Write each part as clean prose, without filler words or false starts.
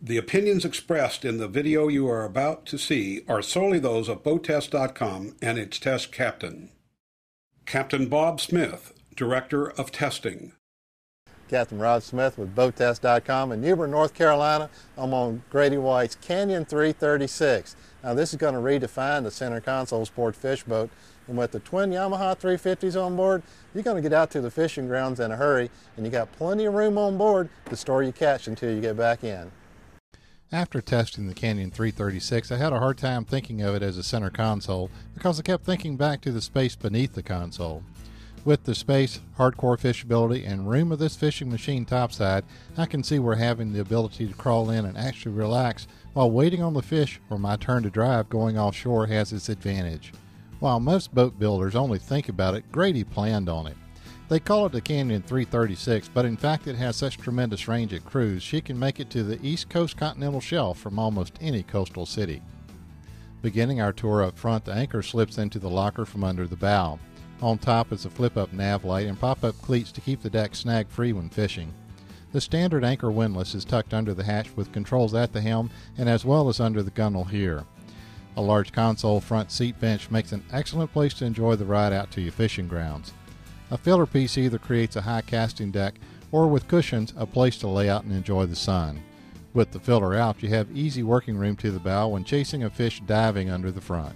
The opinions expressed in the video you are about to see are solely those of BoatTEST.com and its test captain. Captain Bob Smith, Director of Testing. Captain Rob Smith with BoatTEST.com in Newbern, North Carolina. I'm on Grady-White's Canyon 336. Now this is going to redefine the center console sport fish boat. And with the twin Yamaha 350s on board, you're going to get out to the fishing grounds in a hurry, and you got plenty of room on board to store your catch until you get back in. After testing the Canyon 336, I had a hard time thinking of it as a center console because I kept thinking back to the space beneath the console. With the space, hardcore fishability, and room of this fishing machine topside, I can see where having the ability to crawl in and actually relax while waiting on the fish or my turn to drive going offshore has its advantage. While most boat builders only think about it, Grady planned on it. They call it the Canyon 336, but in fact it has such tremendous range at cruise she can make it to the East Coast continental shelf from almost any coastal city. Beginning our tour up front, the anchor slips into the locker from under the bow. On top is a flip-up nav light and pop-up cleats to keep the deck snag-free when fishing. The standard anchor windlass is tucked under the hatch with controls at the helm and as well as under the gunwale here. A large console front seat bench makes an excellent place to enjoy the ride out to your fishing grounds. A filler piece either creates a high casting deck or with cushions a place to lay out and enjoy the sun. With the filler out, you have easy working room to the bow when chasing a fish diving under the front.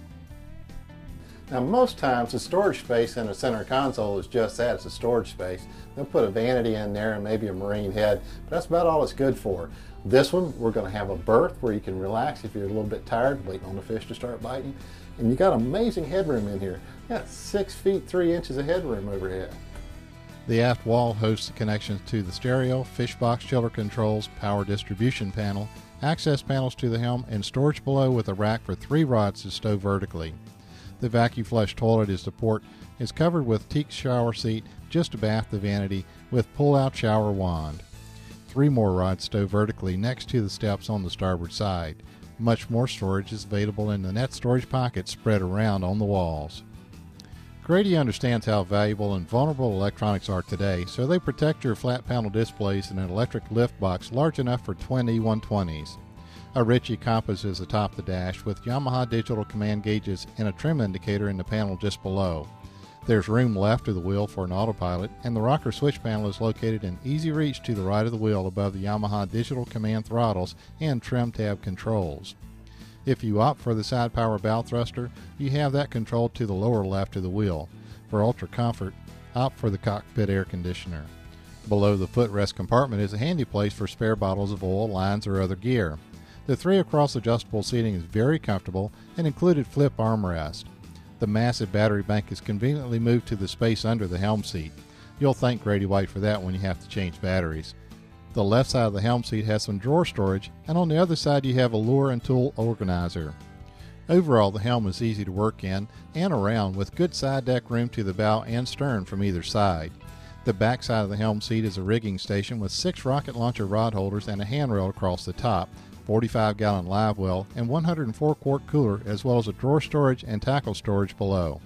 Now most times the storage space in a center console is just that, it's a storage space. They'll put a vanity in there and maybe a marine head, but that's about all it's good for. This one, we're going to have a berth where you can relax if you're a little bit tired, waiting on the fish to start biting. And you got amazing headroom in here. You got 6 feet 3 inches of headroom overhead. The aft wall hosts the connections to the stereo, fish box chiller controls, power distribution panel, access panels to the helm, and storage below with a rack for 3 rods to stow vertically. The vacuum flush toilet is covered with teak shower seat just abaft the vanity with pull-out shower wand. 3 more rods stow vertically next to the steps on the starboard side. Much more storage is available in the net storage pockets spread around on the walls. Grady understands how valuable and vulnerable electronics are today, so they protect your flat panel displays in an electric lift box large enough for twin E120s. A Ritchie compass is atop the dash with Yamaha digital command gauges and a trim indicator in the panel just below. There's room left of the wheel for an autopilot, and the rocker switch panel is located in easy reach to the right of the wheel above the Yamaha digital command throttles and trim tab controls. If you opt for the side power bow thruster, you have that controlled to the lower left of the wheel. For ultra comfort, opt for the cockpit air conditioner. Below the footrest compartment is a handy place for spare bottles of oil, lines, or other gear. The 3 across adjustable seating is very comfortable and included flip armrest. The massive battery bank is conveniently moved to the space under the helm seat. You'll thank Grady-White for that when you have to change batteries. The left side of the helm seat has some drawer storage, and on the other side you have a lure and tool organizer. Overall, the helm is easy to work in and around with good side deck room to the bow and stern from either side. The back side of the helm seat is a rigging station with 6 rocket launcher rod holders and a handrail across the top, 45-gallon live well, and 104-quart cooler, as well as a drawer storage and tackle storage below.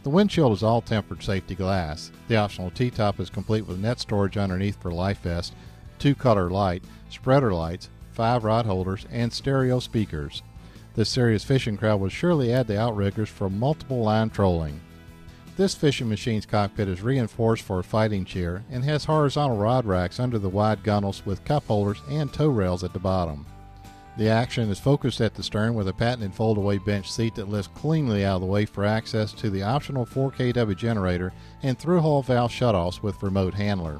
The windshield is all tempered safety glass. The optional T-top is complete with net storage underneath for life vest, 2-color light, spreader lights, 5 rod holders, and stereo speakers. This serious fishing crowd will surely add the outriggers for multiple line trolling. This fishing machine's cockpit is reinforced for a fighting chair and has horizontal rod racks under the wide gunnels with cup holders and tow rails at the bottom. The action is focused at the stern with a patented fold-away bench seat that lifts cleanly out of the way for access to the optional 4 kW generator and through-hull valve shutoffs with remote handler.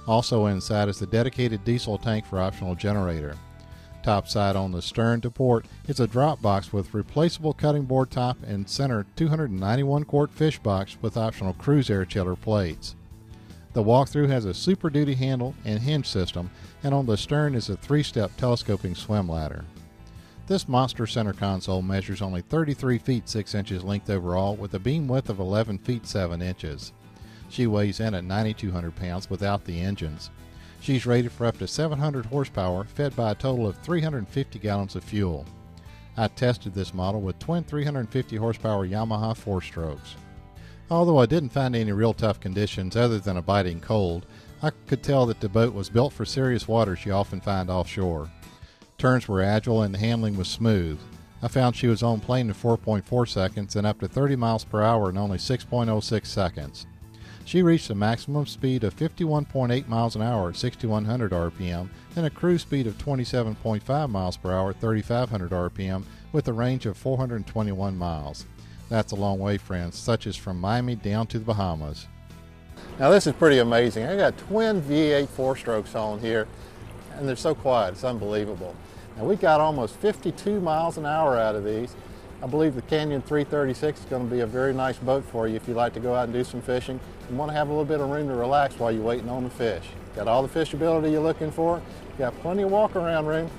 Also inside is the dedicated diesel tank for optional generator. Topside on the stern to port is a drop box with replaceable cutting board top and center 291-quart fish box with optional cruise air chiller plates. The walkthrough has a Super Duty handle and hinge system, and on the stern is a 3-step telescoping swim ladder. This monster center console measures only 33 feet 6 inches length overall with a beam width of 11 feet 7 inches. She weighs in at 9,200 pounds without the engines. She's rated for up to 700 horsepower, fed by a total of 350 gallons of fuel. I tested this model with twin 350 horsepower Yamaha 4-strokes. Although I didn't find any real tough conditions other than a biting cold, I could tell that the boat was built for serious waters you often find offshore. Turns were agile and the handling was smooth. I found she was on plane in 4.4 seconds and up to 30 miles per hour in only 6.06 seconds. She reached a maximum speed of 51.8 miles an hour at 6,100 RPM and a cruise speed of 27.5 miles per hour at 3,500 RPM with a range of 421 miles. That's a long way, friends, such as from Miami down to the Bahamas. Now this is pretty amazing. I got twin V8 4-strokes on here, and they're so quiet, it's unbelievable. Now we got almost 52 miles an hour out of these. I believe the Canyon 336 is going to be a very nice boat for you if you like to go out and do some fishing and want to have a little bit of room to relax while you're waiting on the fish. Got all the fishability you're looking for, got plenty of walk around room,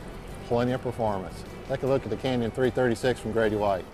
plenty of performance. Take a look at the Canyon 336 from Grady-White.